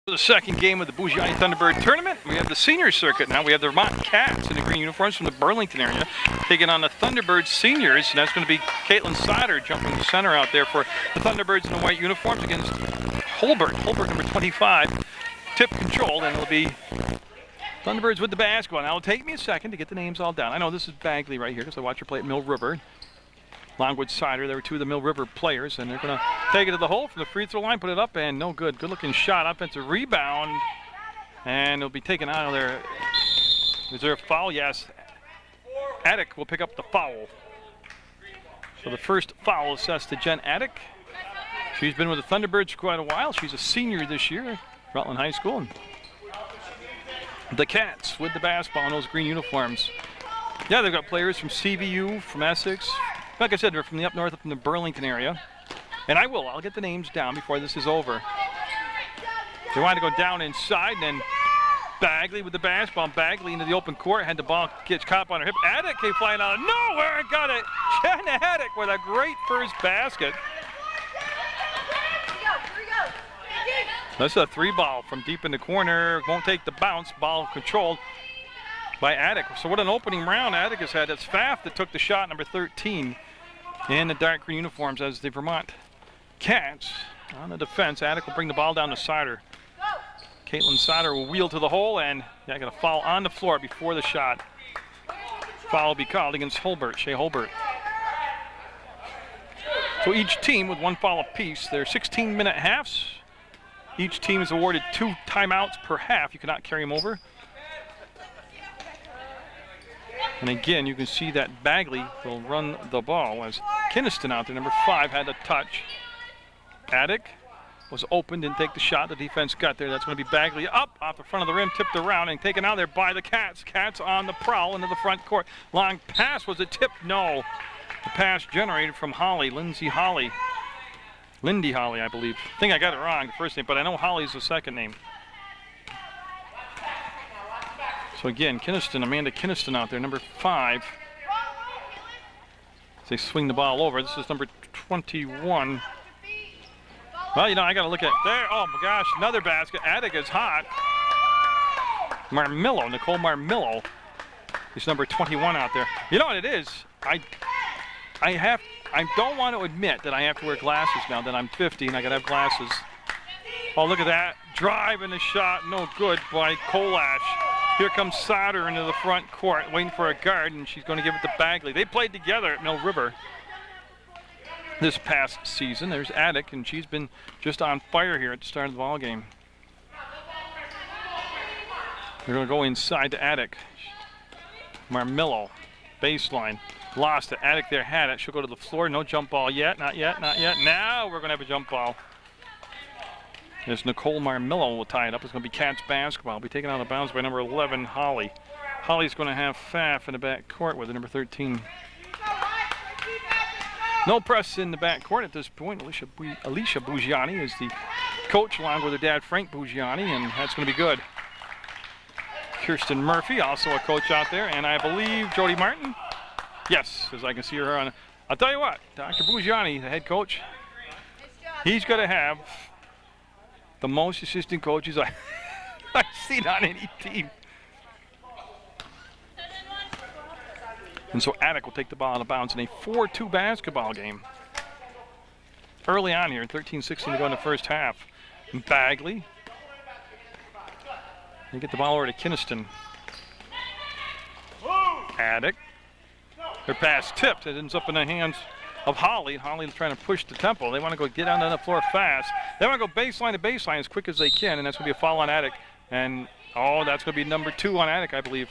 The second game of the Bougiani Thunderbird tournament. We have the senior circuit now. We have the Vermont Cats in the green uniforms from the Burlington area taking on the Thunderbird seniors, and that's going to be Caitlin Sauter jumping center out there for the Thunderbirds in the white uniforms against Holbert. Holbert number 25, tip controlled, and it'll be Thunderbirds with the basketball. Now it'll take me a second to get the names all down. I know this is Bagley right here because I watched her play at Mill River. Longwood Sauter, they were two of the Mill River players, and they're going to take it to the hole from the free throw line, put it up, and no good. Good looking shot, offensive rebound, and it'll be taken out of there. Is there a foul? Yes. Attic will pick up the foul. So the first foul assessed to Jen Attic. She's been with the Thunderbirds for quite a while. She's a senior this year at Rutland High School. And the Cats with the basketball in those green uniforms. Yeah, they've got players from CVU, from Essex. Like I said, they're from the up north, from the Burlington area. And I'll get the names down before this is over. They wanted to go down inside, and then Bagley with the basketball. Bagley into the open court, had the ball, gets caught up on her hip. Attic came flying out of nowhere and got it. Jen Attic with a great first basket. That's a three ball from deep in the corner. Won't take the bounce. Ball controlled by Attic. So what an opening round Attic has had. It's Pfaff that took the shot, number 13, in the dark green uniforms as the Vermont Cats on the defense. Attic will bring the ball down to Sauter. Caitlin Sauter will wheel to the hole, and got a foul on the floor before the shot. Foul will be called against Holbert, Shea Holbert. So each team with one foul apiece. They're 16-minute halves. Each team is awarded 2 timeouts per half. You cannot carry them over. And again, you can see that Bagley will run the ball as Kinniston out there, number 5, had a touch. Attic was open, didn't take the shot. The defense got there. That's going to be Bagley up off the front of the rim, tipped around and taken out there by the Cats. Cats on the prowl into the front court. Long pass. Was it tipped? No. The pass generated from Holly, Lindy Holly, I believe. I think I got it wrong, the first name, but I know Holly's the second name. So again, Amanda Kinniston out there, number 5. As they swing the ball over. This is number 21. Well, I got to look at there. Oh my gosh, another basket. Attic is hot. Nicole Marmillo is number 21 out there. You know what it is? I don't want to admit that I have to wear glasses now that I'm 50 and I got to have glasses. Oh, look at that. Drive and a shot, no good by Kolash. Here comes Sauter into the front court, waiting for a guard, and she's going to give it to Bagley. They played together at Mill River this past season. There's Attic, and she's been just on fire here at the start of the ball game. They're going to go inside to Attic. Marmillo, baseline. Lost it. Attic there had it. She'll go to the floor. No jump ball yet. Not yet. Now we're going to have a jump ball. As Nicole Marmillo will tie it up. It's going to be Cats basketball. It'll be taken out of bounds by number 11, Holly. Holly's going to have Pfaff in the back court with the number 13. No press in the back court at this point. Alicia Bougiani is the coach, along with her dad, Frank Bougiani, and that's going to be good. Kirsten Murphy, also a coach out there, and I believe Jody Martin. Yes, as I can see her on. I'll tell you what, Dr. Bougiani, the head coach, he's going to have the most assistant coaches I've seen on any team. And so Attic will take the ball out of bounds in a 4-2 basketball game. Early on here, 13-16 to go in the first half. Bagley. They get the ball over to Kinniston. Attic. Their pass tipped. It ends up in the hands of Holly. Holly's trying to push the tempo. They want to go get down on the floor fast. They want to go baseline to baseline as quick as they can, and that's going to be a foul on Attic. And, that's going to be number 2 on Attic, I believe.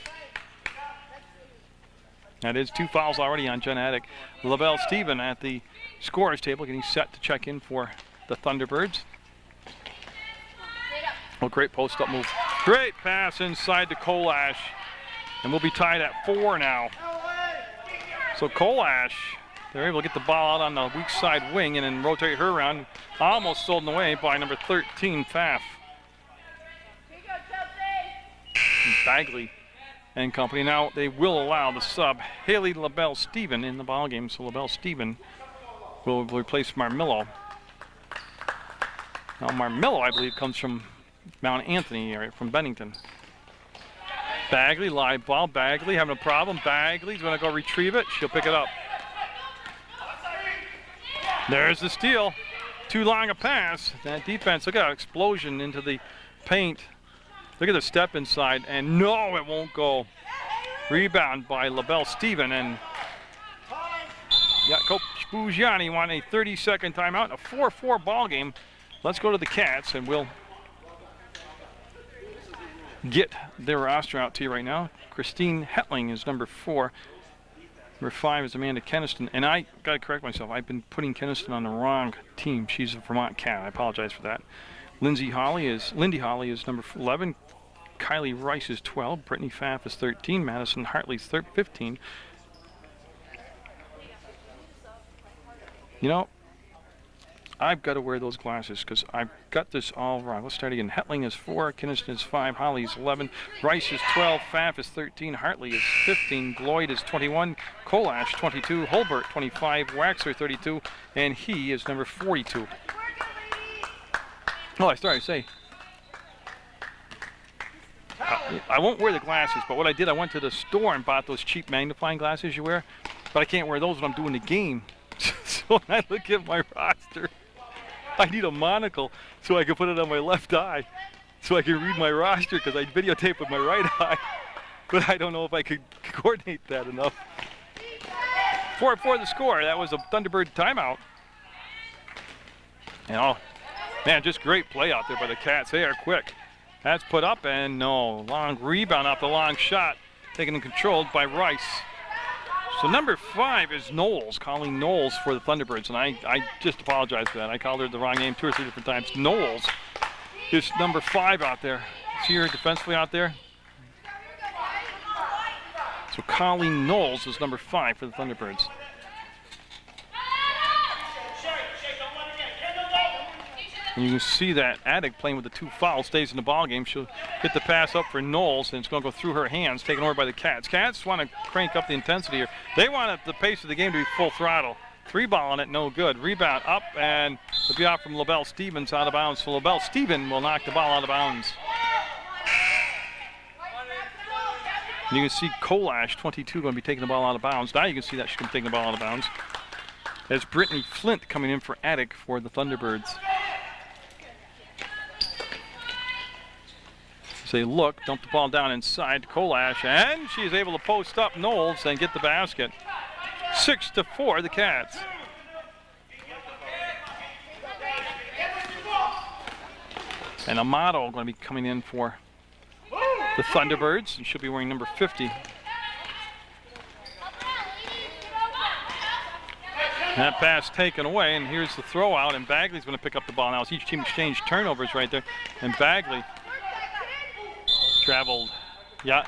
That is 2 fouls already on Jen Attic. LaBelle Stephen at the scorer's table getting set to check in for the Thunderbirds. Oh, great post-up move. Great pass inside to Kolash. And we'll be tied at 4 now. So Kolash, they're able to get the ball out on the weak side wing and then rotate her around. Almost stolen away by number 13, Pfaff. Bagley and company. Now they will allow the sub, Haley LaBelle Stephen, in the ball game. So LaBelle Stephen will replace Marmillo. Now Marmillo, I believe, comes from Mount Anthony area from Bennington. Bagley, live ball. Bagley having a problem. Bagley's going to go retrieve it. She'll pick it up. There's the steal. Too long a pass. That defense, look at that explosion into the paint. Look at the step inside, and no, it won't go. Rebound by LaBelle Stephen, and yeah, Coach Bugiani won a 30-second timeout, a 4-4 ball game. Let's go to the Cats, and we'll get their roster out to you right now. Christine Hetling is number 4. Number 5 is Amanda Keniston, and I got to correct myself. I've been putting Keniston on the wrong team. She's a Vermont Cat. I apologize for that. Lindy Holly is number 11. Kylie Rice is 12. Brittany Pfaff is 13. Madison Hartley's 15. You know, I've got to wear those glasses because I've got this all wrong. Let's start again. Hetling is 4, Keniston is 5, Holly is 11, Rice is 12, Pfaff is 13, Hartley is 15, Gloyd is 21, Kolash 22, Holbert 25, Waxer 32, and he is number 42. Oh, I started to say, I won't wear the glasses, but what I did, I went to the store and bought those cheap magnifying glasses you wear, but I can't wear those when I'm doing the game. So when I look at my roster, I need a monocle so I can put it on my left eye so I can read my roster because I videotape with my right eye, but I don't know if I could coordinate that enough. 4-4 the score. That was a Thunderbird timeout. And oh, man, just great play out there by the Cats. They are quick. That's put up, and no. Long rebound off the long shot, taken and controlled by Rice. So number 5 is Knowles, Colleen Knowles for the Thunderbirds, and I just apologize for that. I called her the wrong name 2 or 3 different times. Knowles is number 5 out there. See her defensively out there? So Colleen Knowles is number 5 for the Thunderbirds. And you can see that Attic playing with the 2 fouls, stays in the ball game. She'll get the pass up for Knowles, and it's going to go through her hands, taken over by the Cats. Cats want to crank up the intensity here. They want the pace of the game to be full throttle. 3 ball on it, no good. Rebound up, and it'll be off from LaBelle Stevens out of bounds. So LaBelle Stevens will knock the ball out of bounds. And you can see Kolash, 22, going to be taking the ball out of bounds. Now you can see that she's going to be taking the ball out of bounds. As Brittany Flint coming in for Attic for the Thunderbirds. They look, dump the ball down inside to Kolash, and she's able to post up Knowles and get the basket. 6-4, the Cats. And Amato going to be coming in for the Thunderbirds, and she'll be wearing number 50. That pass taken away, and here's the throw out, and Bagley's going to pick up the ball now. As each team exchanged turnovers right there, and Bagley traveled. Yeah,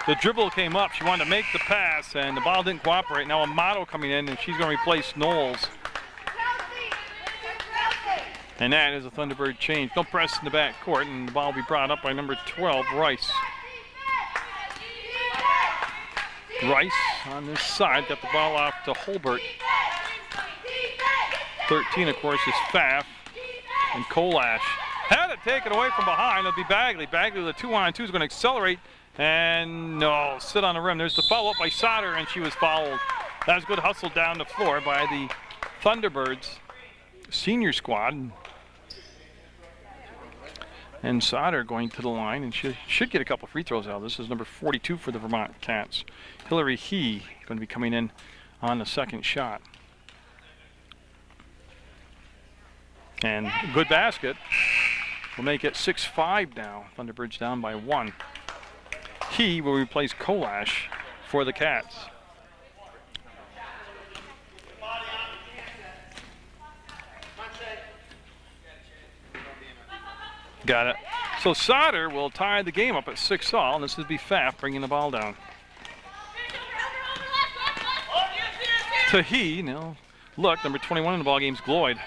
the dribble came up. She wanted to make the pass, and the ball didn't cooperate. Now Amato coming in, and she's going to replace Knowles. And that is a Thunderbird change. No press in the back court, and the ball will be brought up by number 12, Rice. Rice on this side, got the ball off to Holbert. 13, of course, is Pfaff and Kolash. Had it taken away from behind. It'll be Bagley. Bagley with a 2-on-2 is going to accelerate. And no, sit on the rim. There's the follow-up by Sauter, and she was fouled. That was good hustle down the floor by the Thunderbirds senior squad. And Sauter going to the line, and she should get a couple free throws out. This is number 42 for the Vermont Cats. Hillary He going to be coming in on the second shot. And good basket. We'll make it 6-5 now. Thunderbirds down by 1. He will replace Kolash for the Cats. Got it. So Sauter will tie the game up at 6-all, and this will be Pfaff bringing the ball down. To He, now look, number 21 in the ball game is Gloyd.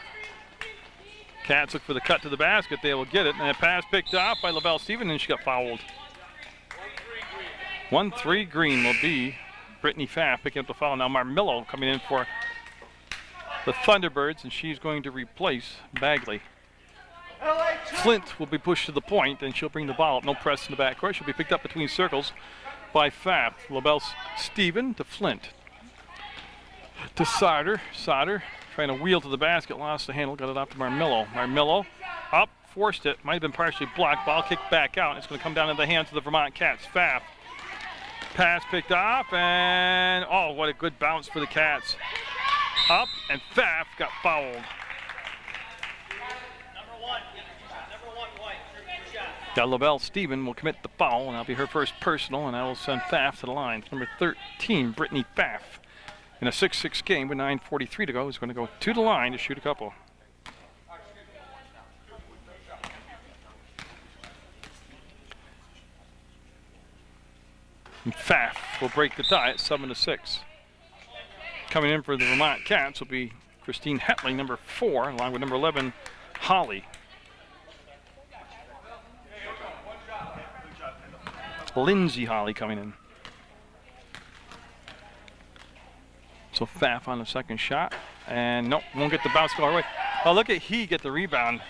Cats look for the cut to the basket. They will get it. And a pass picked off by LaBelle Stevens, and she got fouled. 1-3 Green will be Brittany Pfaff picking up the foul. Now Marmillo coming in for the Thunderbirds, and she's going to replace Bagley. Flint will be pushed to the point, and she'll bring the ball up. No press in the backcourt. She'll be picked up between circles by Pfaff. LaBelle Stephen to Flint. To Sauter. Sauter trying to wheel to the basket. Lost the handle. Got it off to Marmillo. Marmillo up. Forced it. Might have been partially blocked. Ball kicked back out. It's going to come down into the hands of the Vermont Cats. Pfaff. Pass picked off, and oh, what a good bounce for the Cats. Up, and Pfaff got fouled. Now LaBelle Stephen will commit the foul, and that'll be her first personal, and that will send Pfaff to the line. Number 13, Brittany Pfaff. In a 6-6 game with 9:43 to go, is going to go to the line to shoot a couple. And Pfaff will break the tie at 7-6. Coming in for the Vermont Cats will be Christine Hetling, number 4, along with number 11, Holly. Lindsay Holly coming in. So Pfaff on the second shot. And nope, won't get the bounce ball away. Oh, look at he get the rebound.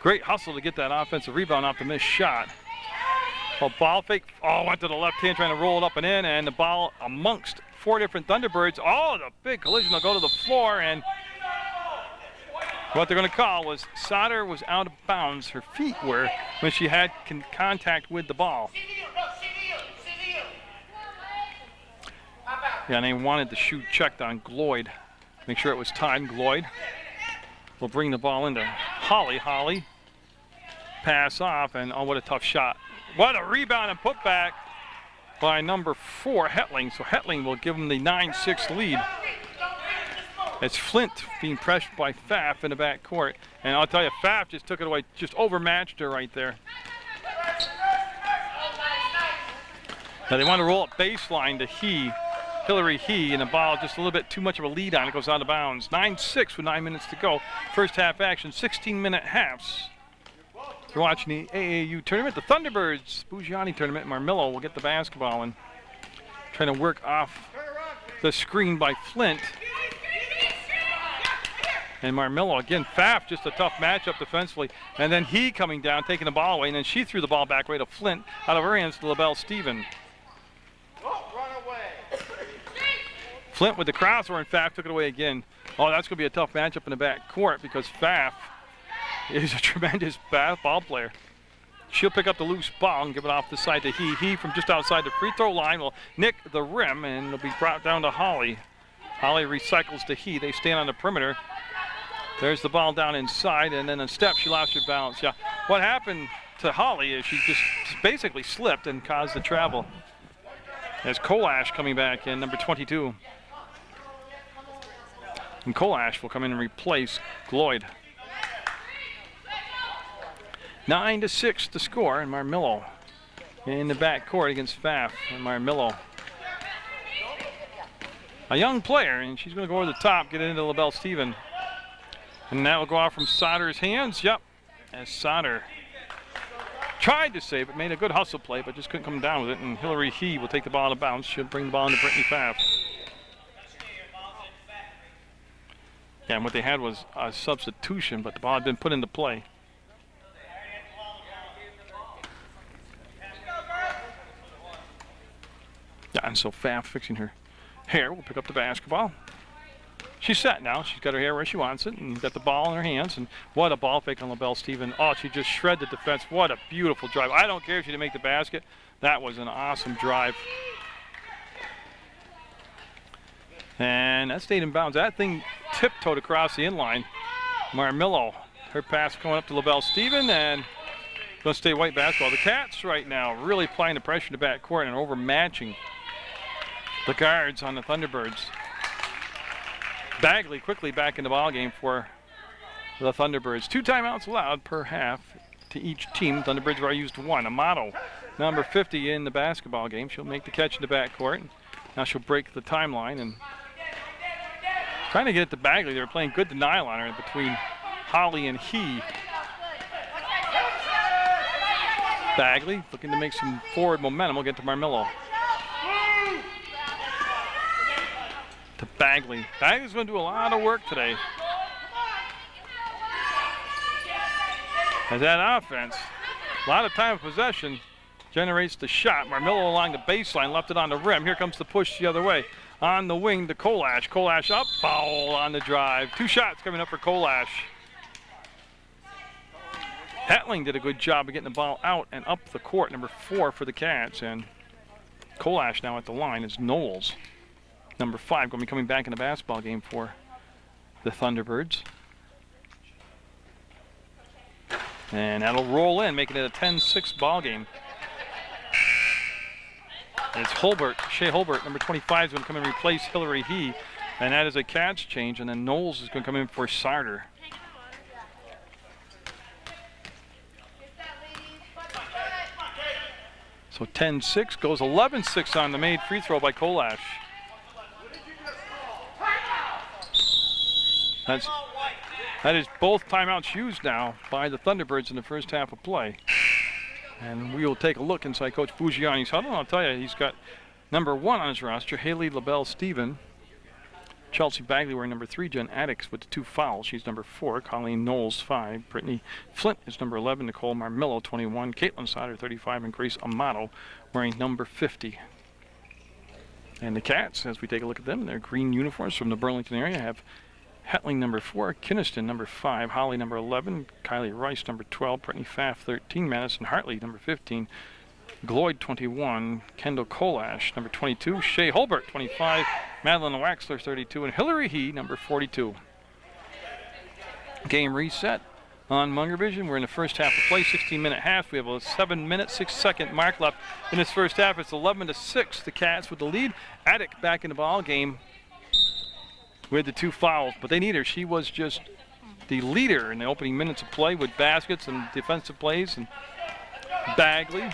Great hustle to get that offensive rebound off the missed shot. Well, ball fake. Oh, went to the left hand trying to roll it up and in, and the ball amongst 4 different Thunderbirds. Oh, the big collision will go to the floor, and what they're going to call was Sauter was out of bounds. Her feet were when she had contact with the ball. Yeah, and they wanted the shoe checked on Gloyd. Make sure it was tied. Gloyd will bring the ball into Holly. Holly pass off, and oh, what a tough shot. What a rebound and putback by number 4, Hetling. So Hetling will give them the 9-6 lead. It's Flint being pressured by Pfaff in the backcourt. And I'll tell you, Pfaff just took it away, just overmatched her right there. Now they want to roll up baseline to Hillary He, and the ball just a little bit too much of a lead on it, goes out of bounds. 9-6 with 9 minutes to go. First half action, 16-minute halves. You're watching the AAU tournament, the Thunderbirds Buggiani tournament. Marmillo will get the basketball and trying to work off the screen by Flint. And Marmillo again, Pfaff, just a tough matchup defensively. And then he coming down, taking the ball away, and then she threw the ball back right to Flint, out of her hands to LaBelle Stephen. Flint with the crossover, and Pfaff took it away again. Oh, that's going to be a tough matchup in the back court because Pfaff is a tremendous ball player. She'll pick up the loose ball and give it off the side to He. He from just outside the free throw line will nick the rim, and it'll be brought down to Holly. Holly recycles to He. They stand on the perimeter. There's the ball down inside, and then a step, she lost her balance. Yeah, what happened to Holly is she just basically slipped and caused the travel. There's Kolash coming back in, number 22. And Kolash will come in and replace Gloyd. 9-6 to score, and Marmillo in the backcourt against Pfaff. And Marmillo, a young player, and she's going to go over the top, get it into LaBelle Stephen. And that will go off from Sauter's hands. Yep, as Sauter tried to save it, made a good hustle play, but just couldn't come down with it. And Hillary He will take the ball out of bounds. She'll bring the ball into Brittany Pfaff. Yeah, and what they had was a substitution, but the ball had been put into play. Yeah, and so Pfaff fixing her hair will pick up the basketball. She's set now. She's got her hair where she wants it and got the ball in her hands. And what a ball fake on LaBelle Stephen. Oh, she just shredded the defense. What a beautiful drive. I don't care if she didn't make the basket. That was an awesome drive. And that stayed in bounds. That thing tiptoed across the inline. Marmillo, her pass going up to LaBelle Stephen, and going to stay white basketball. The Cats right now really applying the pressure to backcourt and overmatching the guards on the Thunderbirds. Bagley quickly back in the ball game for the Thunderbirds. 2 timeouts allowed per half to each team. Thunderbirds have already used 1. Amato, number 50 in the basketball game. She'll make the catch in the backcourt. Now she'll break the timeline and trying to get it to Bagley. They were playing good denial on her between Holly and He. Bagley looking to make some forward momentum. We'll get to Marmillo. To Bagley. Bagley's going to do a lot of work today. As that offense, a lot of time of possession, generates the shot. Marmillo along the baseline, left it on the rim. Here comes the push the other way. On the wing to Kolash. Kolash up, foul on the drive. 2 shots coming up for Kolash. Hetling did a good job of getting the ball out and up the court, number 4 for the Cats. And Kolash now at the line is Knowles, number 5, going to be coming back in the basketball game for the Thunderbirds. And that'll roll in, making it a 10-6 ball game. And it's Holbert, Shea Holbert, number 25, is going to come in and replace Hillary He. And that is a Cats change. And then Knowles is going to come in for Sarter. So 10-6 goes 11-6 on the made free throw by Kolash. That is both timeouts used now by the Thunderbirds in the first half of play. And we will take a look inside Coach Buggiani's huddle. I'll tell you, he's got number 1 on his roster, Haley LaBelle-Steven. Chelsea Bagley wearing number 3, Jen Addix with the 2 fouls. She's number 4, Colleen Knowles 5, Brittany Flint is number 11, Nicole Marmillo 21, Caitlin Sauter 35, and Grace Amato wearing number 50. And the Cats, as we take a look at them in their green uniforms from the Burlington area, have Hetling number 4, Kinniston number 5, Holly number 11, Kylie Rice number 12, Brittany Pfaff 13, Madison Hartley number 15, Gloyd 21, Kendall Kolash number 22, Shea Holbert 25, Madeline Waxler 32, and Hillary He number 42. Game reset on Munger Vision. We're in the first half of play, 16-minute half. We have a 7-minute, 6-second mark left in this first half. It's 11-6. The Cats with the lead. Attic back in the ball game with the 2 fouls, but they need her. She was just the leader in the opening minutes of play with baskets and defensive plays. And Bagley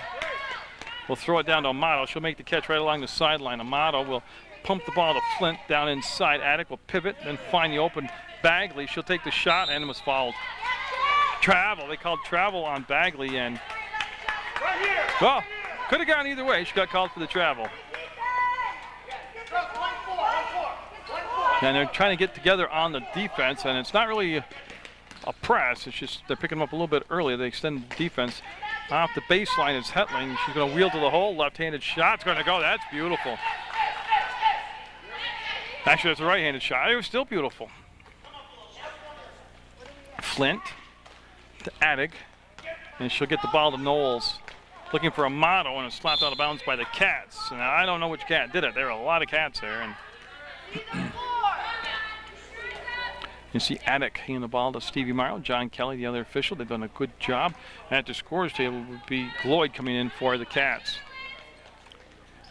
will throw it down to Amato. She'll make the catch right along the sideline. Amato will pump the ball to Flint down inside. Attic will pivot, then find the open Bagley. She'll take the shot and was fouled. Travel. They called travel on Bagley, and well, could have gone either way. She got called for the travel. And they're trying to get together on the defense, and it's not really a press. It's just they're picking them up a little bit early. They extend the defense. Off the baseline is Hetling. She's going to wheel to the hole. Left-handed shot's going to go. That's beautiful. Actually, that's a right-handed shot. It was still beautiful. Flint to Attic, and she'll get the ball to Knowles. Looking for Amato, and it's slapped out of bounds by the Cats. And I don't know which Cat did it. There were a lot of Cats there. And you see Attic handing the ball to Stevie Morrow. John Kelly, the other official. They've done a good job. And at the scores table would be Gloyd coming in for the Cats.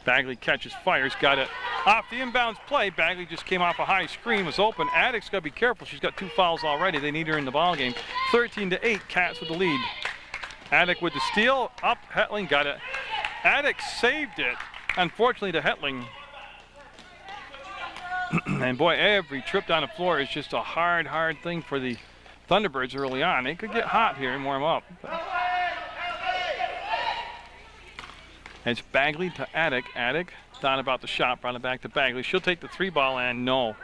Bagley catches, fires, got it off the inbounds play. Bagley just came off a high screen, was open. Attic's got to be careful. She's got 2 fouls already. They need her in the ball game. 13-8, Cats with the lead. Attic with the steal, up, Hetling got it. Attic saved it, unfortunately to Hetling. And boy, every trip down the floor is just a hard thing for the Thunderbirds early on. They could get hot here and warm up. It's Bagley to Attic. Attic thought about the shot, brought it back to Bagley. She'll take the 3-ball, and no.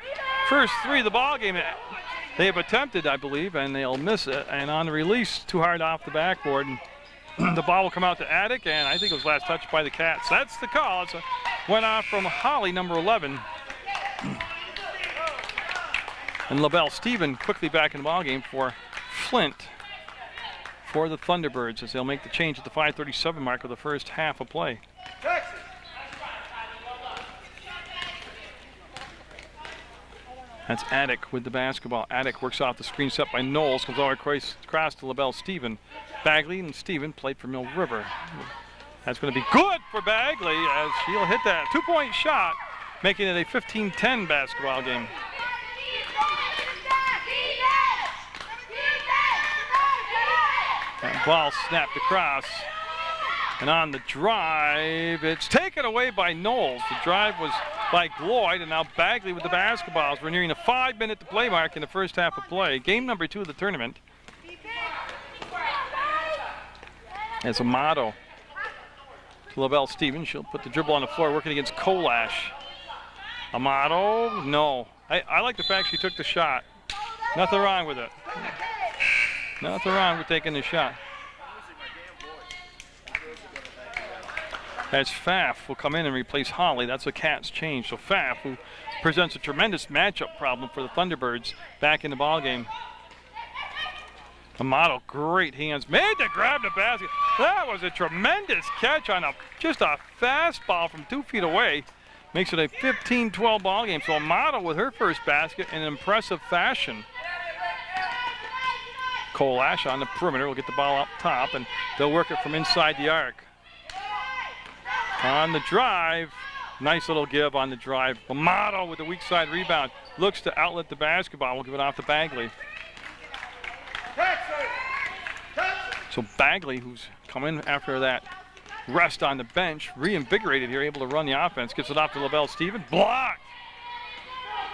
First 3 of the ball game they have attempted, I believe, and they'll miss it. And on the release, too hard off the backboard. And the ball will come out to Attic, and I think it was last touched by the Cats. That's the call. It went off from Holly, number 11. And LaBelle-Steven quickly back in the ball game for Flint for the Thunderbirds as they'll make the change at the 5:37 mark of the first half of play. That's Attic with the basketball. Attic works off the screen set by Knowles, comes all across to LaBelle-Steven. Bagley and Steven played for Mill River. That's going to be good for Bagley as she'll hit that 2-point shot, making it a 15-10 basketball game. That ball snapped across. And on the drive, it's taken away by Knowles. The drive was by Gloyd, and now Bagley with the basketballs. We're nearing the 5-minute to play mark in the first half of play. Game number 2 of the tournament. As Amato to LaBelle-Steven. She'll put the dribble on the floor, working against Kolash. Amato, no. I like the fact she took the shot. Nothing wrong with it. Nothing wrong with taking the shot. As Pfaff will come in and replace Holly. That's a Cats change. So Pfaff, who presents a tremendous matchup problem for the Thunderbirds, back in the ballgame. Amato, great hands. Made to grab the basket. That was a tremendous catch on just a fastball from 2 feet away. Makes it a 15-12 ball game. So Amato with her first basket in impressive fashion. Kolash on the perimeter will get the ball up top, and they'll work it from inside the arc. On the drive, nice little give on the drive. Amato with the weak side rebound. Looks to outlet the basketball. We'll give it off to Bagley. So Bagley, who's come in after that rest on the bench, reinvigorated here, able to run the offense. Gives it off to LaBelle Stephen. Blocked.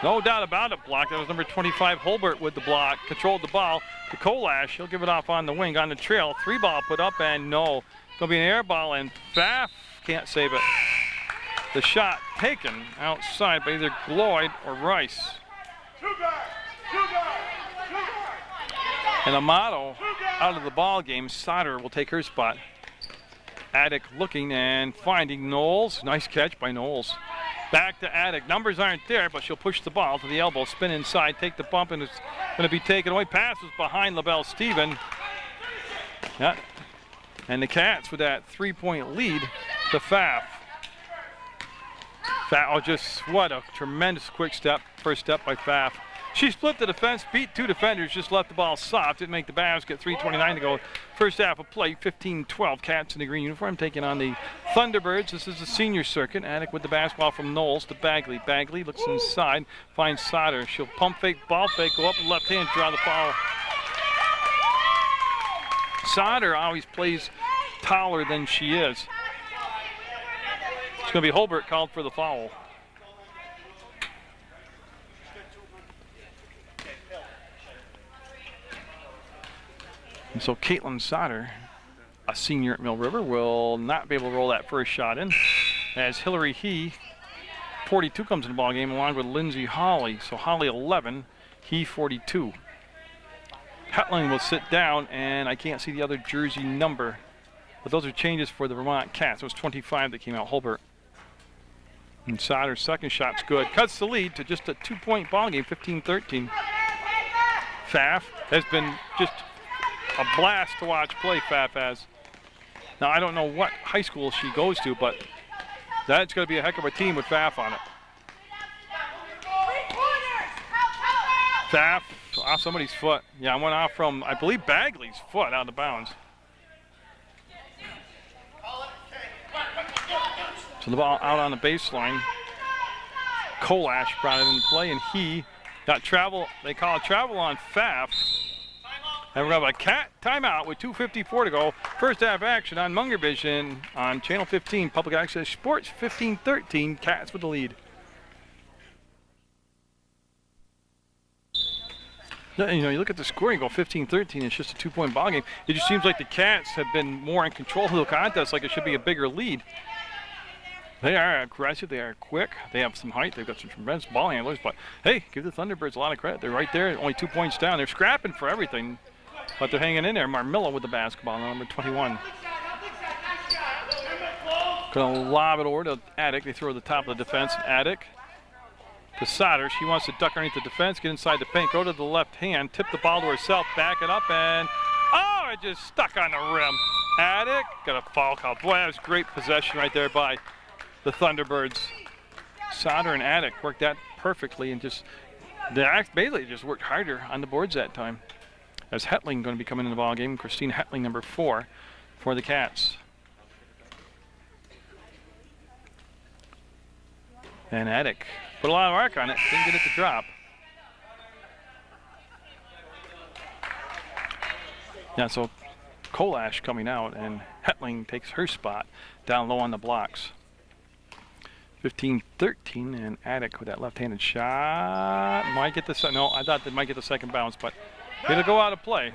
No doubt about it, blocked. That was number 25, Holbert, with the block. Controlled the ball to Kolash. He'll give it off on the wing, on the trail. 3-ball put up, and no. Going to be an air ball, and Pfaff can't save it. The shot taken outside by either Gloyd or Rice. And Amato out of the ball game. Sauter will take her spot. Attic looking and finding Knowles. Nice catch by Knowles. Back to Attic. Numbers aren't there, but she'll push the ball to the elbow, spin inside, take the bump, and it's going to be taken away. Passes behind LaBelle Stephen. Yeah. And the Cats with that 3-point lead to Pfaff. Oh, just what a tremendous quick step, first step by Pfaff. She split the defense, beat 2 defenders, just left the ball soft. Didn't make the basket. 3:29 to go. First half of play, 15-12. Cats in the green uniform taking on the Thunderbirds. This is the senior circuit. Attic with the basketball from Knowles to Bagley. Bagley looks inside, finds Sauter. She'll pump fake, ball fake, go up with left hand, draw the foul. Sauter always plays taller than she is. It's going to be Holbert called for the foul. And so Caitlin Sauter, a senior at Mill River, will not be able to roll that first shot in, as Hillary He, 42, comes in the ball game along with Lindsay Holly. So Holly 11, He 42. Hetling will sit down, and I can't see the other jersey number, but those are changes for the Vermont Cats. It was 25 that came out, Holbert. And Sauter's second shot's good. Cuts the lead to just a 2-point ball game, 15-13. Pfaff has been just a blast to watch play. Pfaff has. Now, I don't know what high school she goes to, but that's going to be a heck of a team with Pfaff on it. Pfaff off somebody's foot. Yeah, went off from, I believe, Bagley's foot out of bounds. So the ball out on the baseline. Kolash brought it into play, and he got travel. They call it travel on Pfaff. And we're going to have a Cat timeout with 2:54 to go. First half action on Munger Vision on Channel 15, Public Access Sports, 15-13, Cats with the lead. You know, you look at the scoring, go 15-13, it's just a 2-point ball game. It just seems like the Cats have been more in control of the contest, like it should be a bigger lead. They are aggressive, they are quick, they have some height, they've got some tremendous ball handlers, but hey, give the Thunderbirds a lot of credit. They're right there, only 2 points down. They're scrapping for everything, but they're hanging in there. Marmilla with the basketball, number 21. Gonna lob it over to Attic. They throw it to the top of the defense. Attic to Sauter. She wants to duck underneath the defense, get inside the paint, go to the left hand, tip the ball to herself, back it up, and oh, it just stuck on the rim. Attic got a foul call. Boy, that was great possession right there by the Thunderbirds. Sauter and Attic worked that perfectly, and just basically just worked harder on the boards that time. As Hetling going to be coming in the ball game. Christine Hetling, number 4 for the Cats. And Attic put a lot of arc on it, didn't get it to drop. Yeah, so Kolash coming out, and Hetling takes her spot down low on the blocks. 15-13, and Attic with that left-handed shot. Might get the no, I thought they might get the second bounce, but it'll go out of play.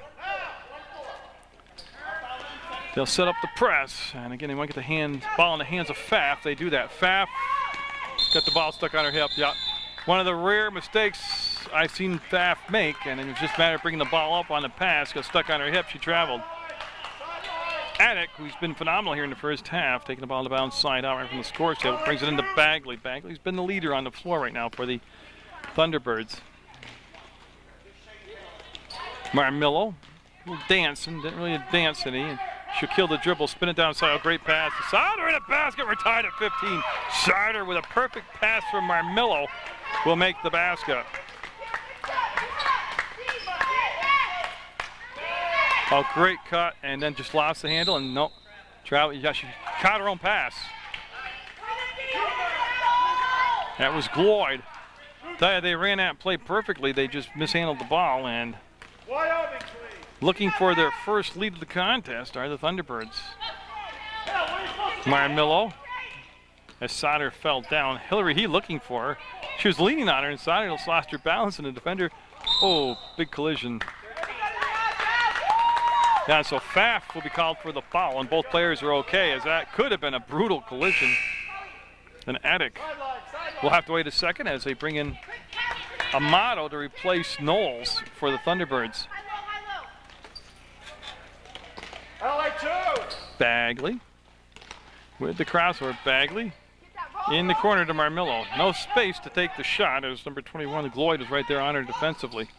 They'll set up the press, and again, they might get the ball in the hands of Pfaff. They do that. Pfaff got the ball stuck on her hip. Yeah, one of the rare mistakes I've seen Pfaff make, and it was just a matter of bringing the ball up on the pass, got stuck on her hip, she traveled. Attic, who's been phenomenal here in the first half, taking the ball to bounce side out right from the score table, brings it into Bagley. Bagley's been the leader on the floor right now for the Thunderbirds. Marmillo, a little dancing, didn't really dance any. And she'll kill the dribble, spin it down side, a great pass. Sauter in a basket, we're tied at 15. Sauter with a perfect pass from Marmillo will make the basket. Oh, great cut, and then just lost the handle, and no, yeah, she caught her own pass. That was Gloyd. Tell you, they ran that play perfectly. They just mishandled the ball, and looking for their first lead of the contest are the Thunderbirds. Marmillo, as Sauter fell down. Hillary He looking for her. She was leaning on her, and Sauter just lost her balance, and the defender, oh, big collision. Yeah, so Pfaff will be called for the foul, and both players are okay, as that could have been a brutal collision. And Attic will have to wait a second as they bring in Amato to replace Knowles for the Thunderbirds. Bagley with the crossover. Bagley in the corner to Marmillo. No space to take the shot as number 21, Gloyd, is right there on her defensively.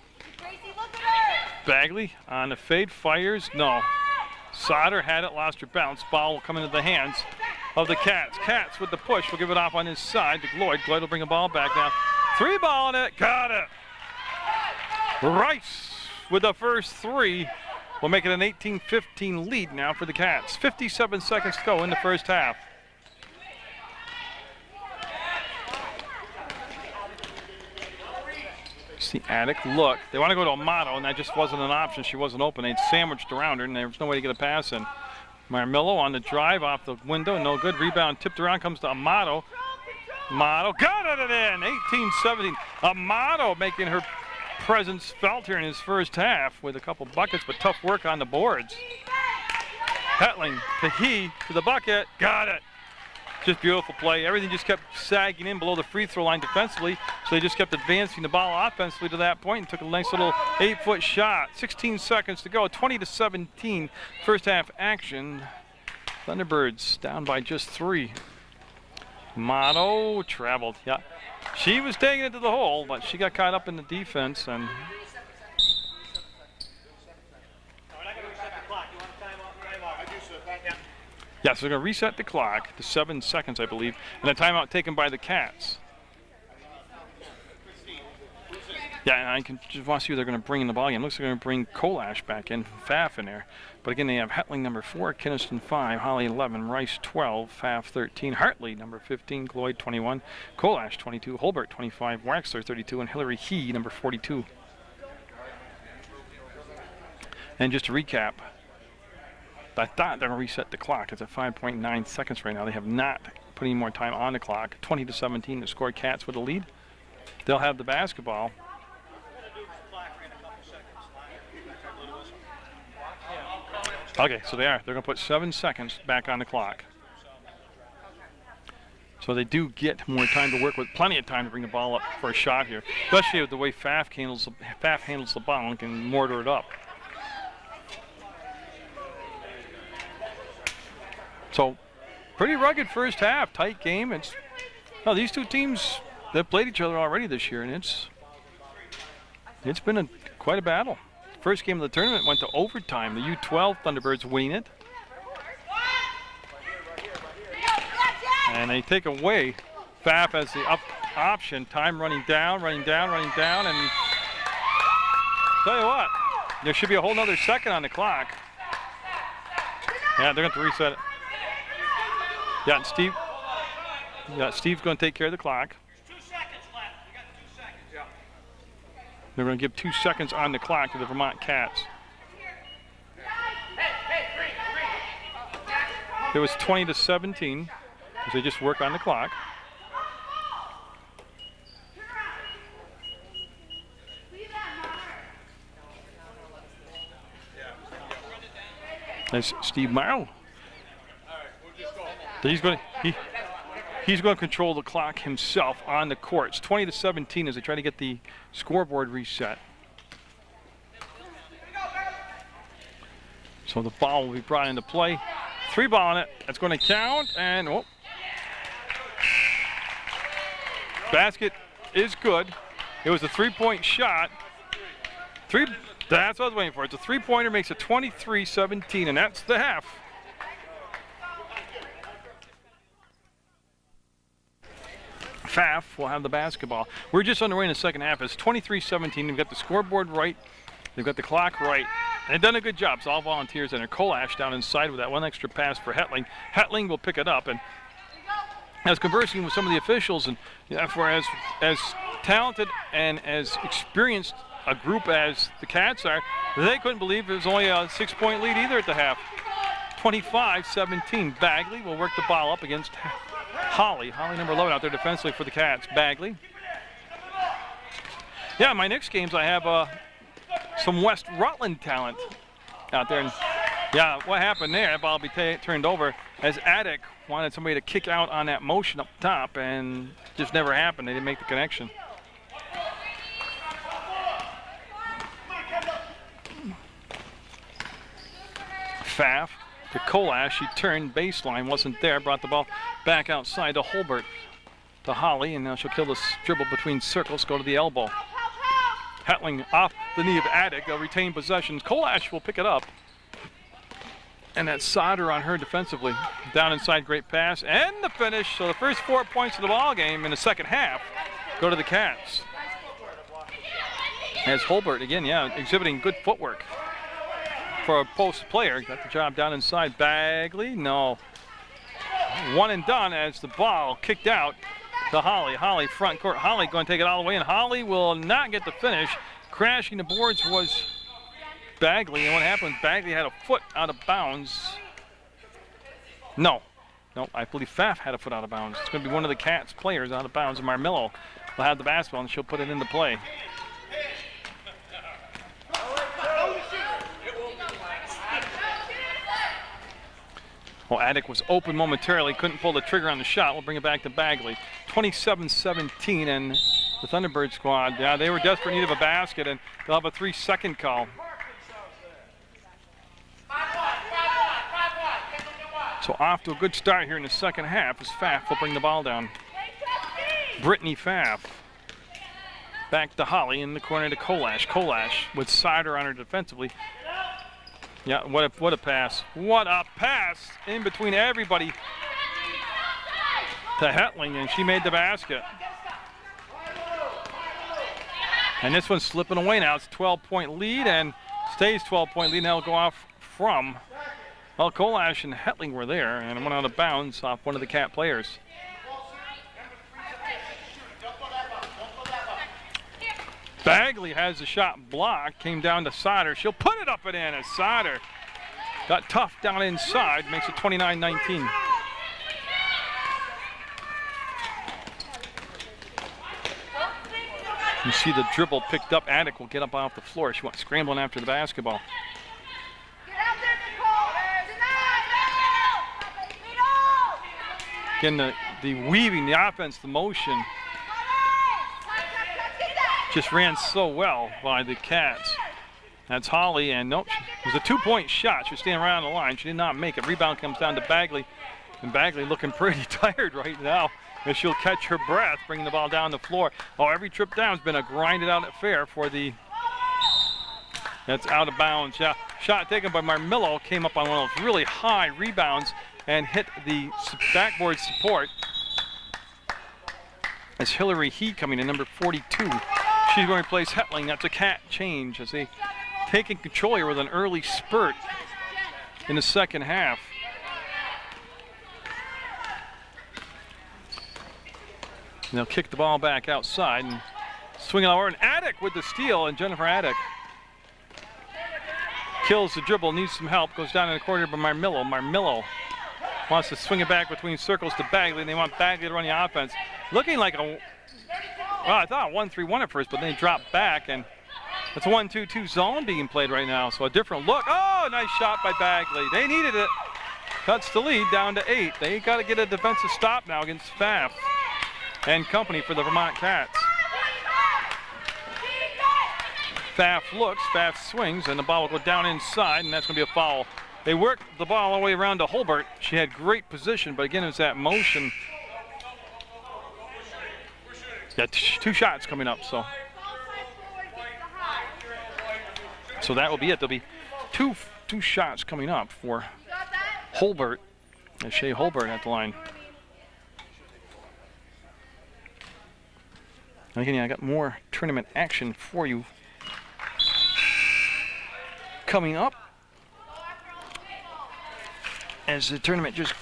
Bagley on the fade, fires, no. Sauter had it, lost her bounce. Ball will come into the hands of the Cats. Cats with the push will give it off on his side to Gloyd. Gloyd will bring the ball back now. 3 ball in it, got it. Rice with the first 3 will make it an 18-15 lead now for the Cats. 57 seconds to go in the first half. See Attic look. They want to go to Amato, and that just wasn't an option. She wasn't open. They'd sandwiched around her, and there was no way to get a pass in. Marmillo on the drive off the window. No good. Rebound tipped around. Comes to Amato. Amato got it in. 18-17. Amato making her presence felt here in his first half with a couple buckets, but tough work on the boards. Hetling to He to the bucket. Got it. Just beautiful play. Everything just kept sagging in below the free throw line defensively, so they just kept advancing the ball offensively to that point and took a nice little 8-foot shot. 16 seconds to go. 20-17 first half action. Thunderbirds down by just 3. Amato traveled. Yeah, she was taking it to the hole, but she got caught up in the defense. And yeah, so they're going to reset the clock to 7 seconds, I believe, and a timeout taken by the Cats. Yeah, and I can just want to see who they're going to bring in the ball game. Looks like they're going to bring Kolash back in, Pfaff in there. But again, they have Hetling number 4, Kinniston 5, Holly 11, Rice 12, Pfaff 13, Hartley number 15, Gloyd 21, Kolash 22, Holbert 25, Waxler 32, and Hillary He number 42. And just to recap, I thought they're going to reset the clock. It's at 5.9 seconds right now. They have not put any more time on the clock. 20-17 to score. Cats with the lead. They'll have the basketball. Okay, so they are. They're going to put 7 seconds back on the clock. So they do get more time to work with. Plenty of time to bring the ball up for a shot here, especially with the way Pfaff handles the ball and can mortar it up. So, pretty rugged first half, tight game. These two teams, they've played each other already this year, and it's been quite a battle. First game of the tournament went to overtime. The U12 Thunderbirds winning it. And they take away Pfaff as the option. Time running down, and tell you what, there should be a whole nother second on the clock. Yeah, they're going to reset it. Yeah, and Steve's going to take care of the clock. There's 2 seconds left. We got 2 seconds. Yeah. They're going to give 2 seconds on the clock to the Vermont Cats. It was 20-17 as they just work on the clock. That's Steve Morrow. He's going to He's going to control the clock himself on the court. It's 20-17 as they try to get the scoreboard reset. So the ball will be brought into play. 3 ball on it. That's going to count. And oh. Basket is good. It was a 3-point shot. That's what I was waiting for. It's a 3-pointer, makes it 23-17, and that's the half. Pfaff will have the basketball. We're just underway in the second half. It's 23-17. They've got the scoreboard right. They've got the clock right. And they've done a good job. It's all volunteers. And Kolash down inside with that one extra pass for Hetling. Hetling will pick it up. And I was conversing with some of the officials, and for as talented and as experienced a group as the Cats are, they couldn't believe it was only a 6-point lead either at the half. 25-17. Bagley will work the ball up against Holly. Holly number 11 out there defensively for the Cats. Bagley. Yeah, my next games I have some West Rutland talent out there. And yeah, what happened there, that ball will be turned over as Attic wanted somebody to kick out on that motion up top, and just never happened. They didn't make the connection. Pfaff to Kolash. He turned baseline, wasn't there, brought the ball back outside to Holbert. To Holly, and now she'll kill this dribble between circles, go to the elbow. Hetling off the knee of Attic. They'll retain possession. Kolash will pick it up. And that's Sauter on her defensively. Down inside, great pass, and the finish. So the first 4 points of the ball game in the second half go to the Cats. As Holbert, again, yeah, exhibiting good footwork for a post player. Got the job down inside. Bagley, no. One and done as the ball kicked out to Holly. Holly front court. Holly going to take it all the way, and Holly will not get the finish. Crashing the boards was Bagley, and what happened? Bagley had a foot out of bounds. No, I believe Pfaff had a foot out of bounds. It's going to be one of the Cats players out of bounds, and Marmillo will have the basketball, and she'll put it into play. Well, Attic was open momentarily, couldn't pull the trigger on the shot. We'll bring it back to Bagley. 27-17, and the Thunderbird squad, yeah, they were desperate need of a basket, and they'll have a 3-second call. So off to a good start here in the second half as Pfaff will bring the ball down. Brittany Pfaff. Back to Holly in the corner to Kolash. Kolash with Sauter on her defensively. Yeah, what a pass. What a pass in between everybody to Hetling, and she made the basket. And this one's slipping away now. It's a 12-point lead and stays 12-point lead. Now it'll go off from, well, Kolash and Hetling were there, and it went out of bounds off one of the Cat players. Bagley has the shot blocked, came down to Sauter. She'll put it up and in as Sauter got tough down inside, makes it 29-19. You see the dribble picked up. Attic will get up off the floor. She went scrambling after the basketball. Again, the weaving, the offense, the motion just ran so well by the Cats. That's Holly, and nope, it was a 2-point shot. She was standing right on the line. She did not make it. Rebound comes down to Bagley, and Bagley looking pretty tired right now as she'll catch her breath, bringing the ball down the floor. Oh, every trip down has been a grinded out affair for the, that's out of bounds. Yeah, shot taken by Marmillo, came up on one of those really high rebounds and hit the backboard support. As Hillary He coming in, number 42. She's going to replace Hetling. That's a Cat change as they taking control here with an early spurt in the second half. And they'll kick the ball back outside and swing it over. And Attic with the steal, and Jennifer Attic kills the dribble, needs some help, goes down in the corner by Marmillo. Marmillo wants to swing it back between circles to Bagley, and they want Bagley to run the offense. Looking like a, well, I thought 1-3-1 at first, but then they dropped back, and it's a 1-2-2 zone being played right now, so a different look. Oh, nice shot by Bagley. They needed it. cuts the lead down to 8. They got to get a defensive stop now against Pfaff and company for the Vermont Cats. Pfaff looks, Pfaff swings, and the ball will go down inside, and that's going to be a foul. They worked the ball all the way around to Holbert. She had great position, but again, it was that motion. Got 2 shots coming up, so that will be it. There'll be two shots coming up for Holbert. Shea Holbert at the line. And again, I got more tournament action for you coming up as the tournament just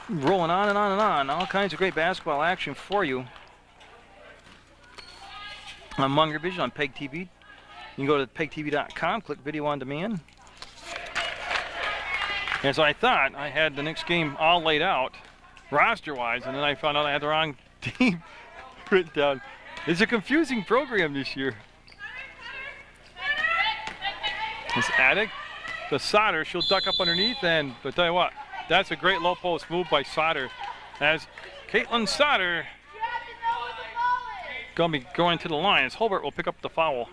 rolling on and on and on. All kinds of great basketball action for you on Munger Vision on PEGTV. You can go to PEGTV.com, click video on demand. And so I thought I had the next game all laid out roster-wise, and then I found out I had the wrong team written down. It's a confusing program this year. This Attic, the Sauter, she'll duck up underneath, and I'll tell you what, that's a great low post move by Sauter. As Caitlin Sauter going to be going to the line, as Holbert will pick up the foul.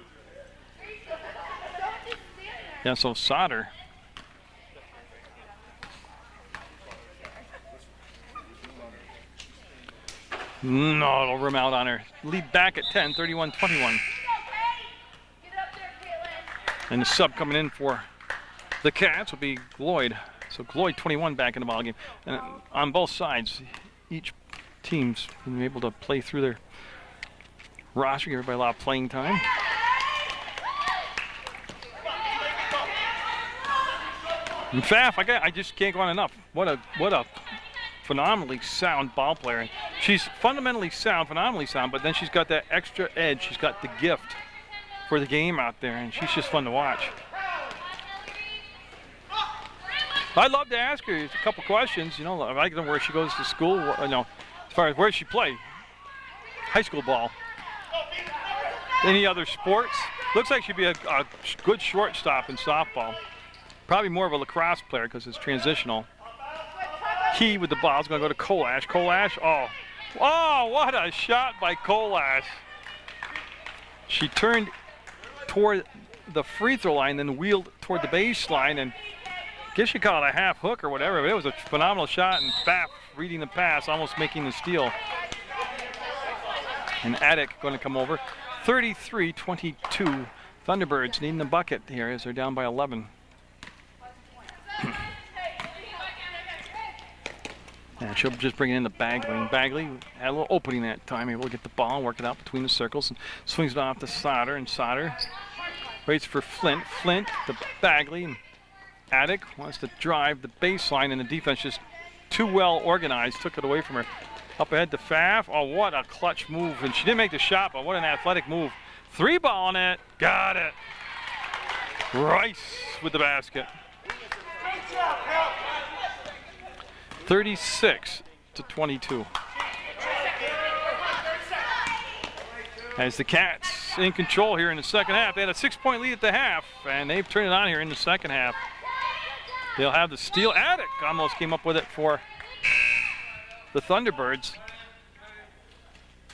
Yeah, so Sauter. No, it'll rim out on her. Lead back at 10, 31-21. And the sub coming in for the Cats will be Gloyd. So Gloyd 21 back in the ballgame. And on both sides, each team's been able to play through their roster, give everybody a lot of playing time. And Pfaff, I just can't go on enough. What a phenomenally sound ball player. She's fundamentally sound, phenomenally sound, but then she's got that extra edge. She's got the gift for the game out there, and she's just fun to watch. I'd love to ask her a couple questions. You know, I like where she goes to school. You know, as far as where she play, high school ball. Any other sports? Looks like she'd be a good shortstop in softball. Probably more of a lacrosse player because it's transitional. Key with the ball is going to go to Kolash. Kolash, oh, what a shot by Kolash. She turned toward the free throw line, then wheeled toward the baseline, and I guess you call it a half hook or whatever, but it was a phenomenal shot, and Pfaff reading the pass, almost making the steal. And Attic going to come over. 33-22. Thunderbirds needing the bucket here as they're down by 11. And she'll just bring it in to Bagley. And Bagley had a little opening that time, able to get the ball and work it out between the circles, and swings it off to Sauter, and Sauter waits for Flint. Flint to Bagley, and Attic wants to drive the baseline, and the defense just too well organized, took it away from her. Up ahead to Pfaff. Oh, what a clutch move. And she didn't make the shot, but what an athletic move. 3-ball on it. Got it. Rice with the basket. 36-22. As the Cats in control here in the second half. They had a 6-point lead at the half, and they've turned it on here in the second half. They'll have the steal. Attic almost came up with it for the Thunderbirds.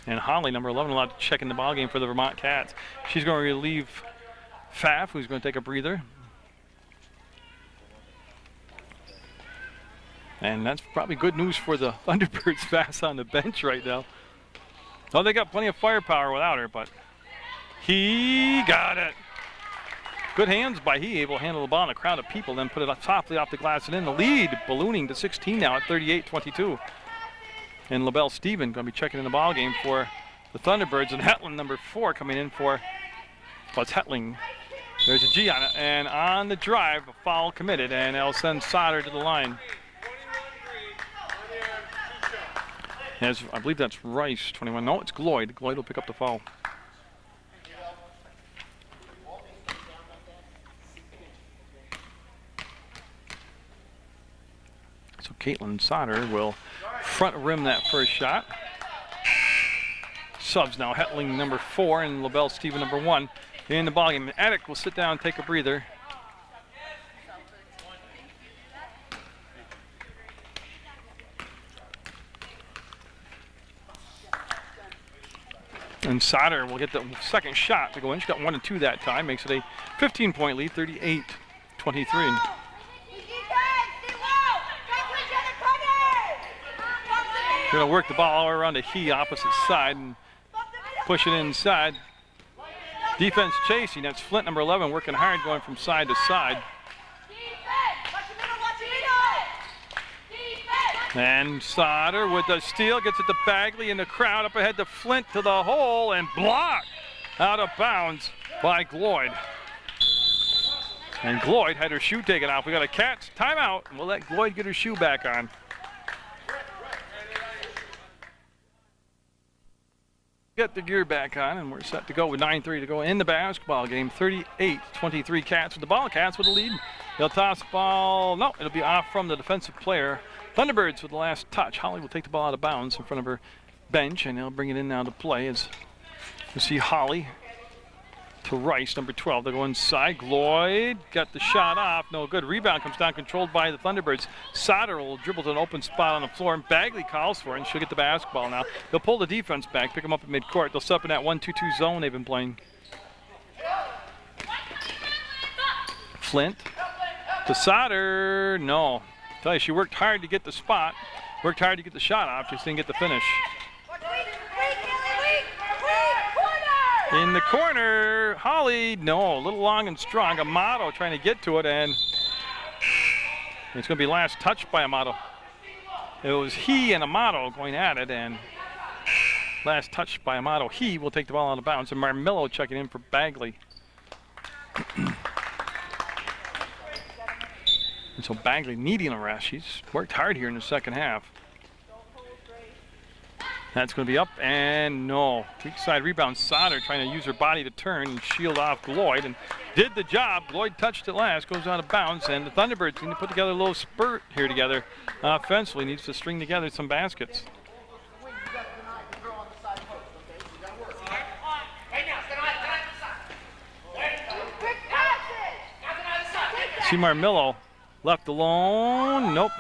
And Holly, number 11, allowed to check in the ballgame for the Vermont Cats. She's going to relieve Pfaff, who's going to take a breather. And that's probably good news for the Thunderbirds. Pfaff's on the bench right now. Oh, they got plenty of firepower without her, but he got it. Good hands by he, able to handle the ball in a crowd of people, then put it softly off the glass and in. The lead ballooning to 16 now at 38-22. And LaBelle Stephen going to be checking in the ball game for the Thunderbirds. And Hetling, number 4, coming in for, well, it's Hetling. There's a G on it. And on the drive, a foul committed, and they'll send Sauter to the line. As I believe that's Rice, 21. No, it's Gloyd. Gloyd will pick up the foul. So Caitlin Sauter will front rim that first shot. Subs now, Hetling number 4 and LaBelle Stephen number 1 in the ballgame. Attic will sit down and take a breather. And Sauter will get the second shot to go in. She got 1 and 2 that time. Makes it a 15-point lead, 38-23. Going to work the ball all around to He, opposite side, and push it inside. Defense chasing. That's Flint, number 11, working hard, going from side to side. And Sauter with the steal, gets it to Bagley in the crowd, up ahead to Flint to the hole, and blocked out of bounds by Gloyd. And Gloyd had her shoe taken off. We got a Cats timeout, and we'll let Gloyd get her shoe back on. Get the gear back on, and we're set to go with 9:3 to go in the basketball game. 38-23 Cats with the ball. Cats with the lead. They'll toss the ball. No, it'll be off from the defensive player. Thunderbirds with the last touch. Holly will take the ball out of bounds in front of her bench, and they'll bring it in now to play. As you see Holly to Rice, number 12. They'll go inside. Gloyd got the shot off. No good. Rebound comes down, controlled by the Thunderbirds. Sauter will dribble to an open spot on the floor, and Bagley calls for it, and she'll get the basketball now. They'll pull the defense back, pick them up at midcourt. They'll set up in that 1-2-2 zone they've been playing. Flint to Sauter. No. I tell you, she worked hard to get the spot, worked hard to get the shot off, just didn't get the finish. In the corner, Holly, no, a little long and strong. Amato trying to get to it, and it's going to be last touch by Amato. It was He and Amato going at it, and last touch by Amato. He will take the ball out of bounds, and Marmillo checking in for Bagley. And so Bagley needing a rest. She's worked hard here in the second half. That's going to be up, and no. Weak side rebound. Sauter trying to use her body to turn and shield off Gloyd, and did the job. Gloyd touched it last, goes out of bounds, and the Thunderbirds need to put together a little spurt here together. Offensively, needs to string together some baskets. See Marmillo left alone. Nope.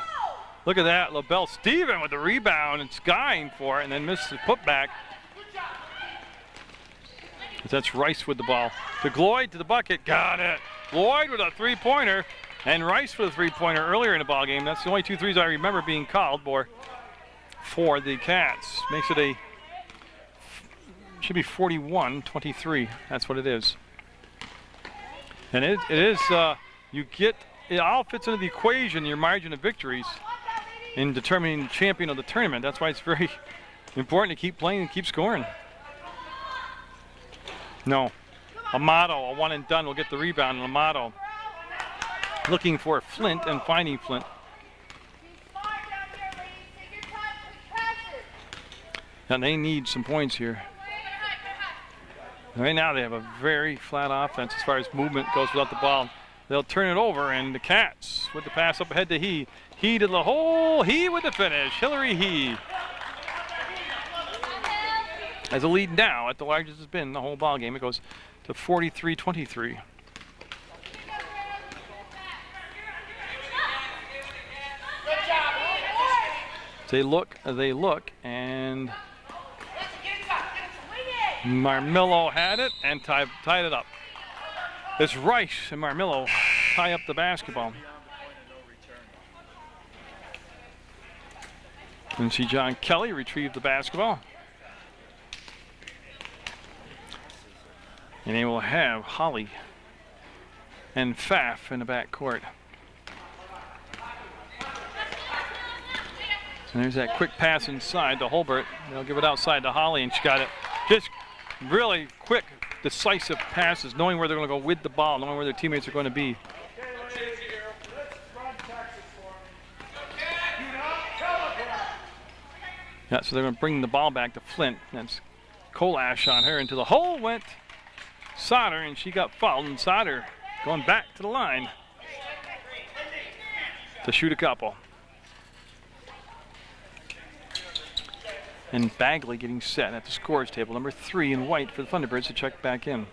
Look at that. LaBelle Steven with the rebound and skying for it, and then misses the putback. That's Rice with the ball. To Gloyd, to the bucket. Got it. Gloyd with a three-pointer, and Rice with a three-pointer earlier in the ball game. That's the only 2 threes I remember being called for the Cats. Makes it should be 41-23. That's what it is. And it is, it all fits into the equation, your margin of victories, in determining the champion of the tournament. That's why it's very important to keep playing and keep scoring. No. Amato, a one and done, will get the rebound. Amato looking for Flint and finding Flint. And they need some points here. Right now they have a very flat offense as far as movement goes without the ball. They'll turn it over, and the Cats with the pass up ahead to He. He to the hole. He with the finish. Hillary He. As a lead now at the largest it's been the whole ball game. It goes to 43-23. They look, and Marmillo had it and tied it up. It's Rice and Marmillo tie up the basketball. And see John Kelly retrieve the basketball. And they will have Holly and Pfaff in the backcourt. And there's that quick pass inside to Holbert. They'll give it outside to Holly, and she got it. Just really quick, decisive passes, knowing where they're going to go with the ball, knowing where their teammates are going to be. Yeah, so they're going to bring the ball back to Flint. That's Kolash on her. Into the hole went Sauter, and she got fouled. And Sauter going back to the line to shoot a couple. And Bagley getting set at the scores table. Number 3 in white for the Thunderbirds to check back in.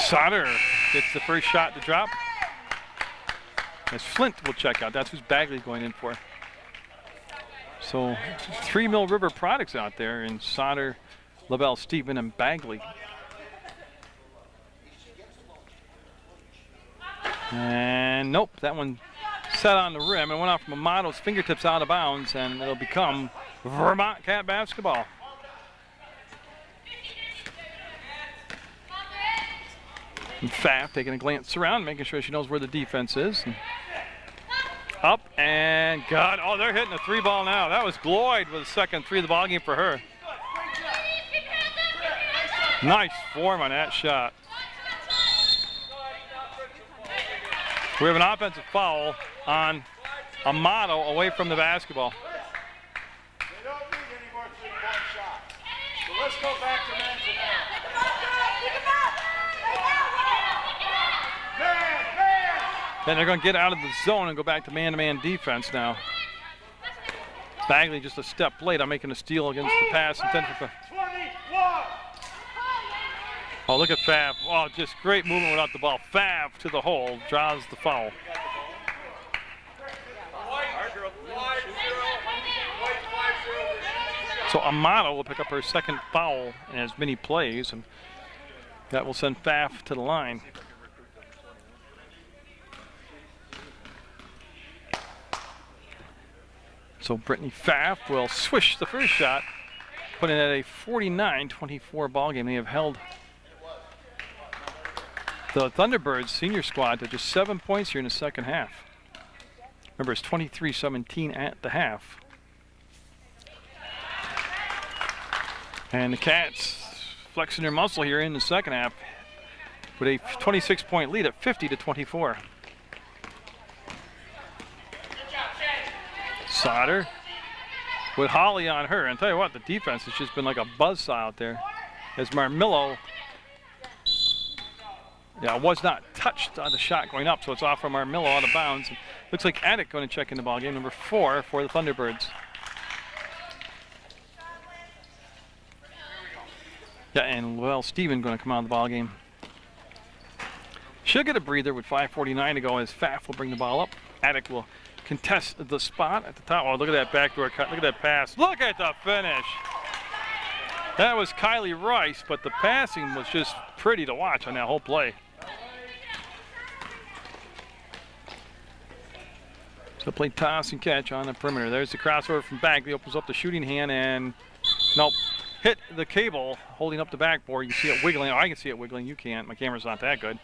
Sauter gets the first shot to drop. as Flint will check out. That's who's Bagley going in for. So 3 Mill River products out there in Sauter, LaBelle, Stephen, and Bagley. And nope, that one set on the rim and went off Amato's fingertips out of bounds, and it'll become Vermont Cat basketball. And Pfaff taking a glance around, making sure she knows where the defense is. And up and God, oh, they're hitting a 3-ball now. That was Gloyd with the second 3 of the ball game for her. Nice form on that shot. We have an offensive foul on Amato away from the basketball. They don't need any more 3-point shots. So let's go back to man to man. Then they're going to get out of the zone and go back to man-to-man defense now. Bagley just a step late on making a steal against the pass intended for. 21. Oh, look at Pfaff. Oh, just great movement without the ball. Pfaff to the hole, draws the foul. So Amato will pick up her second foul in as many plays, and that will send Pfaff to the line. So Brittany Pfaff will swish the first shot, putting it at a 49-24 ball game. They have held the Thunderbirds senior squad to just 7 points here in the second half. Remember, it's 23-17 at the half. And the Cats flexing their muscle here in the second half with a 26-point lead at 50-24. Sauter with Holly on her. And tell you what, the defense has just been like a buzzsaw out there. As Marmillo, was not touched on the shot going up, so it's off from Marmillo out of bounds. And looks like Attic going to check in the ball game, number 4 for the Thunderbirds. Yeah, and well, Steven going to come out of the ball game. She'll get a breather with 5:49 to go as Pfaff will bring the ball up. Attic will contest the spot at the top. Oh, look at that backdoor cut. Look at that pass. Look at the finish. That was Kylie Rice, but the passing was just pretty to watch on that whole play. So play toss and catch on the perimeter. There's the crossover from Bagley. Opens up the shooting hand and nope. Hit the cable holding up the backboard. You see it wiggling. Oh, I can see it wiggling. You can't. My camera's not that good.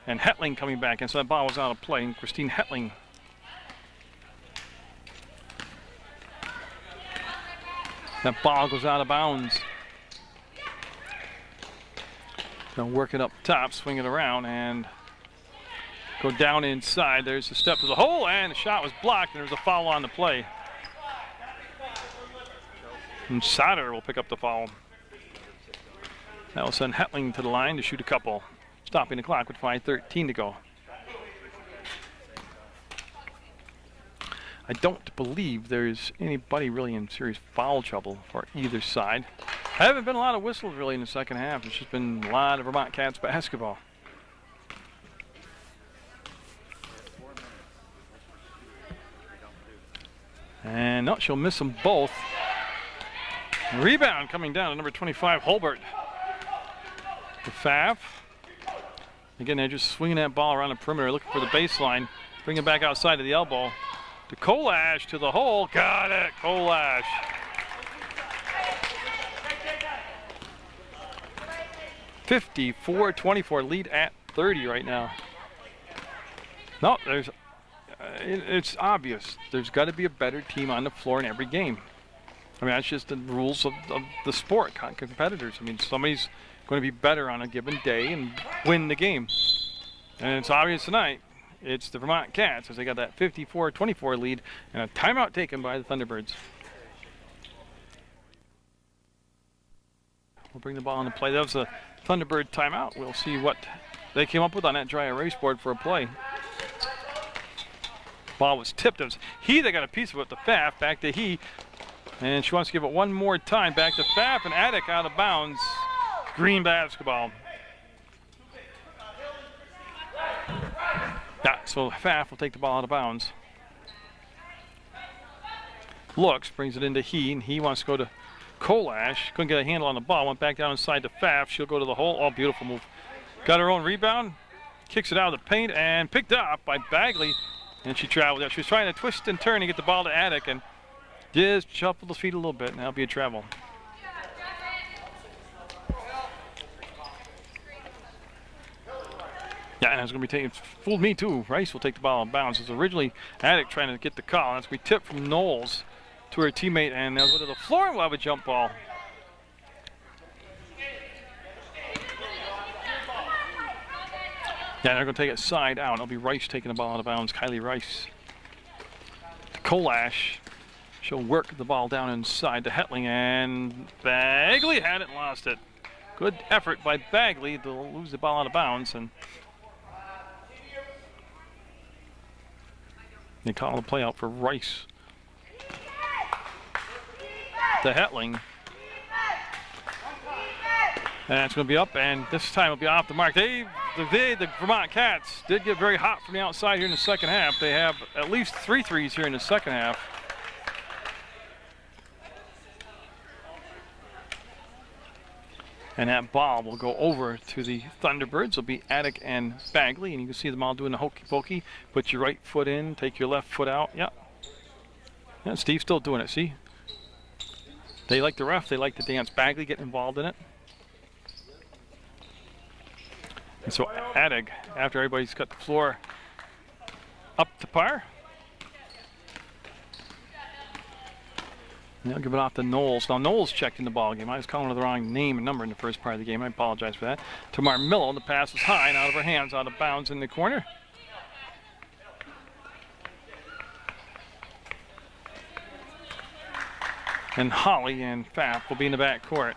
And Hetling coming back. And so that ball was out of play. And Christine Hetling. That ball goes out of bounds. Gonna work it up top, swing it around, and go down inside. There's the step to the hole, and the shot was blocked, and there was a foul on the play. And Sauter will pick up the foul. That will send Hetling to the line to shoot a couple. Stopping the clock with 5:13 to go. I don't believe there's anybody really in serious foul trouble for either side. There haven't been a lot of whistles really in the second half. It's just been a lot of Vermont Cats basketball. And no, she'll miss them both. Rebound coming down to number 25, Holbert. To Pfaff. Again, they're just swinging that ball around the perimeter, looking for the baseline. Bring it back outside of the elbow. To Kolash to the hole. Got it, Kolash. (54-24) lead at 30 right now. No, it's obvious. There's got to be a better team on the floor in every game. I mean, that's just the rules of the sport, competitors. I mean, somebody's going to be better on a given day and win the game. And it's obvious tonight. It's the Vermont Cats as they got that 54-24 lead and a timeout taken by the Thunderbirds. We'll bring the ball into play. That was a Thunderbird timeout. We'll see what they came up with on that dry erase board for a play. Ball was tipped. It was He that got a piece of it. The Pfaff back to He. And she wants to give it one more time. Back to Pfaff and Attic out of bounds. Green basketball. Yeah, so Pfaff will take the ball out of bounds. Looks, brings it into He, and He wants to go to Kolash. Couldn't get a handle on the ball. Went back down inside to Pfaff. She'll go to the hole. Oh, beautiful move. Got her own rebound. Kicks it out of the paint and picked up by Bagley. And she traveled out. She was trying to twist and turn to get the ball to Attic and just shuffled the feet a little bit, and that'll be a travel. Yeah, and it's going to be taken. Fooled me too. Rice will take the ball out of bounds. It was originally Attic trying to get the call. That's going to be tipped from Knowles to her teammate, and they'll go to the floor and we'll have a jump ball. Yeah, they're going to take it side out. It'll be Rice taking the ball out of bounds. Kylie Rice. Kolash. She'll work the ball down inside to Hetling, and Bagley had it and lost it. Good effort by Bagley to lose the ball out of bounds, and they call the play out for Rice. To Hetling. And it's going to be up, and this time it'll be off the mark. The Vermont Cats did get very hot from the outside here in the second half. They have at least 3 threes here in the second half. And that ball will go over to the Thunderbirds. It'll be Attic and Bagley, and you can see them all doing the hokey pokey. Put your right foot in, take your left foot out. Yeah. Yeah, Steve's still doing it, see? They like the ref, they like the dance. Bagley getting involved in it. And so Attic, after everybody's got the floor up to par, and they'll give it off to Knowles. Now Knowles checked in the ball game. I was calling her the wrong name and number in the first part of the game. I apologize for that. To Marmillo, the pass is high and out of her hands, out of bounds in the corner. And Holly and Pfaff will be in the back court.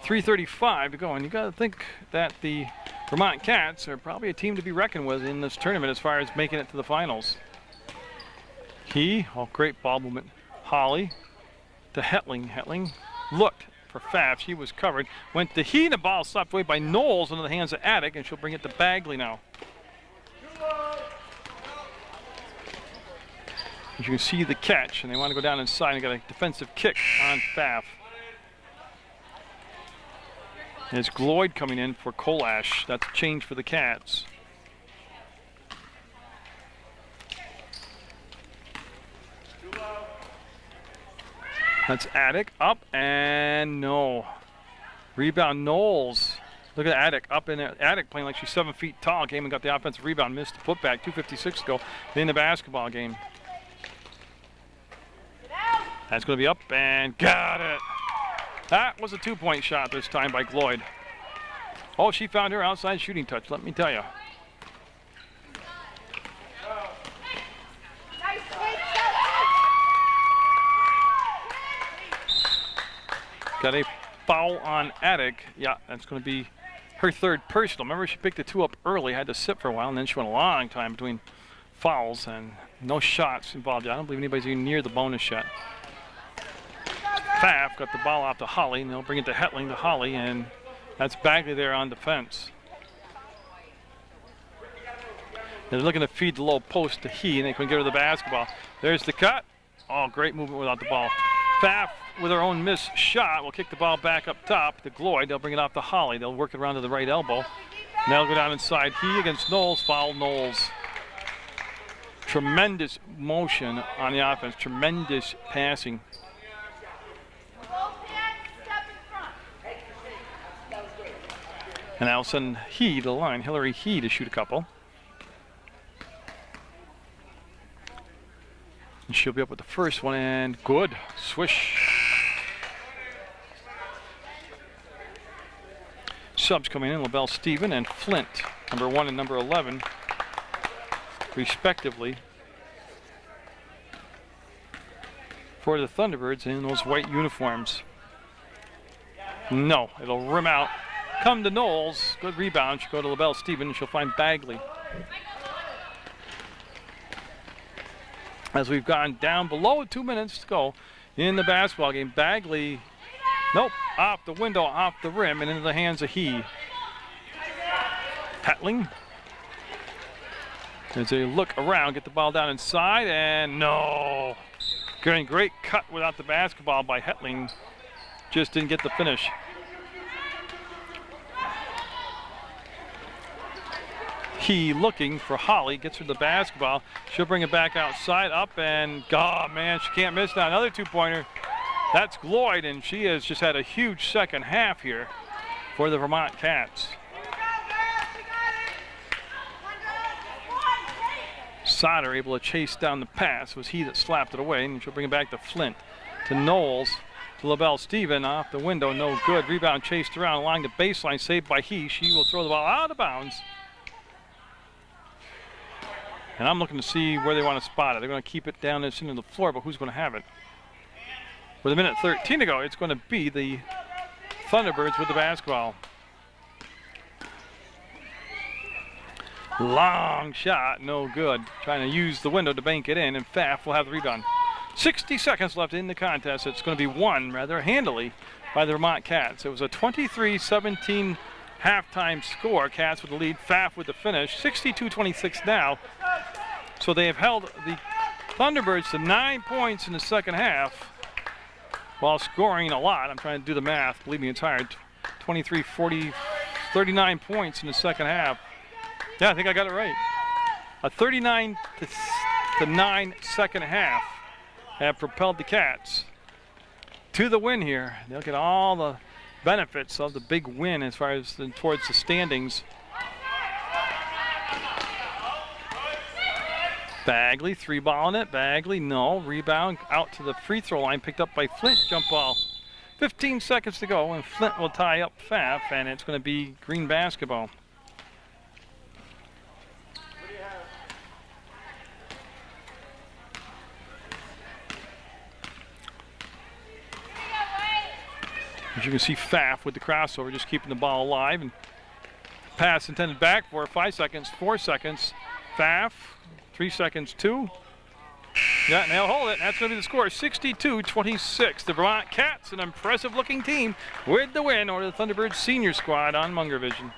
3:35 to go, and you got to think that the Vermont Cats are probably a team to be reckoned with in this tournament as far as making it to the finals. Great ball movement. Holly to Hetling. Hetling looked for Pfaff. She was covered. Went to He, and the ball slapped away by Knowles into the hands of Attic, and she'll bring it to Bagley now. As you can see the catch, and they want to go down inside and got a defensive kick on Pfaff. It's Gloyd coming in for Kolash. That's a change for the Cats. That's Attic up, and no. Rebound Knowles. Look at Attic up in there. Attic playing like she's 7 feet tall. Came and got the offensive rebound, missed the putback. 2:56 to go in the basketball game. That's going to be up, and got it. That was a 2-point shot this time by Gloyd. Oh, she found her outside shooting touch, let me tell you. Got a foul on Attic. Yeah, that's going to be her third personal. Remember, she picked the 2 up early, had to sit for a while, and then she went a long time between fouls and no shots involved. I don't believe anybody's even near the bonus shot. Pfaff got the ball off to Holly, and they'll bring it to Hetling to Holly, and that's Bagley there on defense. They're looking to feed the low post to He, and they couldn't get her the basketball. There's the cut. Oh, great movement without the ball. Pfaff, with her own missed shot, will kick the ball back up top to Gloyd. They'll bring it off to Holly. They'll work it around to the right elbow. And they'll go down inside. He against Knowles, foul Knowles. Tremendous motion on the offense. Tremendous passing. And I'll send He to the line, Hillary He, to shoot a couple. And she'll be up with the first one, and good. Swish. Subs coming in, LaBelle Stephen and Flint, number 1 and number 11, respectively, for the Thunderbirds in those white uniforms. No, it'll rim out. Come to Knowles. Good rebound. She'll go to LaBelle Stephen, and she'll find Bagley. As we've gone down below 2 minutes to go in the basketball game, Bagley, nope, off the window, off the rim, and into the hands of He. Hetling. As they look around, get the ball down inside, and no. Getting great cut without the basketball by Hetling. Just didn't get the finish. He looking for Holly, gets her the basketball. She'll bring it back outside, up, and oh man, she can't miss that. Another two-pointer. That's Gloyd, and she has just had a huge second half here for the Vermont Cats. Sauter able to chase down the pass. It was he that slapped it away, and she'll bring it back to Flint, to Knowles, to LaBelle Steven, off the window, no good. Rebound chased around along the baseline, saved by he. She will throw the ball out of bounds. And I'm looking to see where they want to spot it. They're going to keep it down this into the floor, but who's going to have it? With a minute 13 to go, it's going to be the Thunderbirds with the basketball. Long shot, no good. Trying to use the window to bank it in, and Pfaff will have the rebound. 60 seconds left in the contest. It's going to be won rather handily by the Vermont Cats. It was a 23-17 halftime score. Cats with the lead, Pfaff with the finish. 62-26 now. So they have held the Thunderbirds to 9 points in the second half while scoring a lot. I'm trying to do the math. Believe me, it's hard. 23-40, 39 points in the second half. Yeah, I think I got it right. A 39-9 second half have propelled the Cats to the win here. They'll get all the benefits of the big win as far as towards the standings. Bagley, three-balling it. Bagley, no. Rebound out to the free throw line, picked up by Flint. Jump ball. 15 seconds to go, and Flint will tie up Pfaff, and it's going to be green basketball. As you can see, Pfaff with the crossover, just keeping the ball alive. And pass intended back for 5 seconds, 4 seconds. Pfaff, 3 seconds, 2. Yeah, and they'll hold it. That's going to be the score, 62-26. The Vermont Cats, an impressive-looking team, with the win over the Thunderbirds senior squad on Munger Vision.